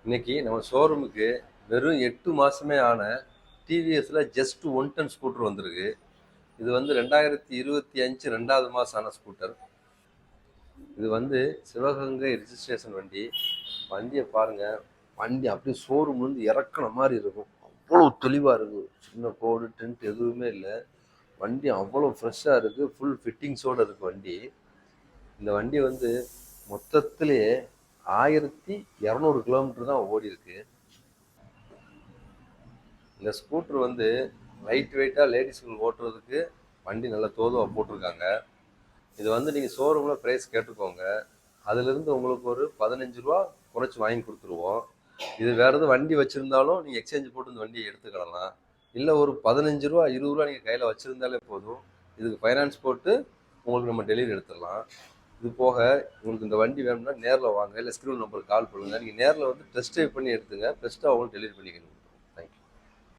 இன்னைக்கு நம்ம ஷோரூமுக்கு வெறும் 8 மாசமே ஆன டிவிஎஸ்ல ஜஸ்ட் 1 டன் ஸ்கூட்டர் வந்திருக்கு. இது வந்து 2025 2வது மாதம் ஆன ஸ்கூட்டர். இது வந்து சிவகங்கை ரிஜிஸ்ட்ரேஷன் வண்டி. வண்டியை பாருங்க, வண்டி அப்படியே ஷோரூம்லேருந்து இறக்குன மாதிரி இருக்கும். அவ்வளோ தெளிவாக இருக்குது. சின்ன கோடு டென்ட் எதுவுமே இல்லை. வண்டி அவ்வளோ ஃப்ரெஷ்ஷாக இருக்குது. ஃபுல் ஃபிட்டிங்ஸோடு இருக்குது வண்டி. இந்த வண்டி வந்து மொத்தத்திலேயே 1200 கிலோமீட்டர் தான் ஓடி இருக்கு. இந்த ஸ்கூட்டர் வந்து லைட் வெயிட்டாக லேடிஸ்கள் ஓட்டுறதுக்கு வண்டி நல்லா தோதுவாக போட்டிருக்காங்க. இது வந்து நீங்கள் ஷோரூமில் ப்ரைஸ் கேட்டுக்கோங்க. அதுலேருந்து உங்களுக்கு ஒரு 15 ரூபா குறைச்சி வாங்கி கொடுத்துருவோம். இது வேறு எதுவும் வண்டி வச்சுருந்தாலும் நீங்கள் எக்ஸ்சேஞ்ச் போட்டு இந்த வண்டியை எடுத்துக்கிடலாம். இல்லை ஒரு 15 ரூபா 20 ரூபா நீங்கள் கையில் வச்சுருந்தாலே போதும். இதுக்கு ஃபைனான்ஸ் போட்டு உங்களுக்கு நம்ம டெலிவரி எடுத்துடலாம். இது போக உங்களுக்கு இந்த வண்டி வேணும்னா நேரில் வாங்க, இல்லை ஸ்க்ரீன் நம்பருக்கு கால் பண்ணுங்கள். நீங்கள் நேரில் வந்து டெஸ்ட் ட்ரைவ் பண்ணி எடுத்துங்க. பெஸ்ட்டாக அவங்களும் டெலிவரி பண்ணிக்கணும்.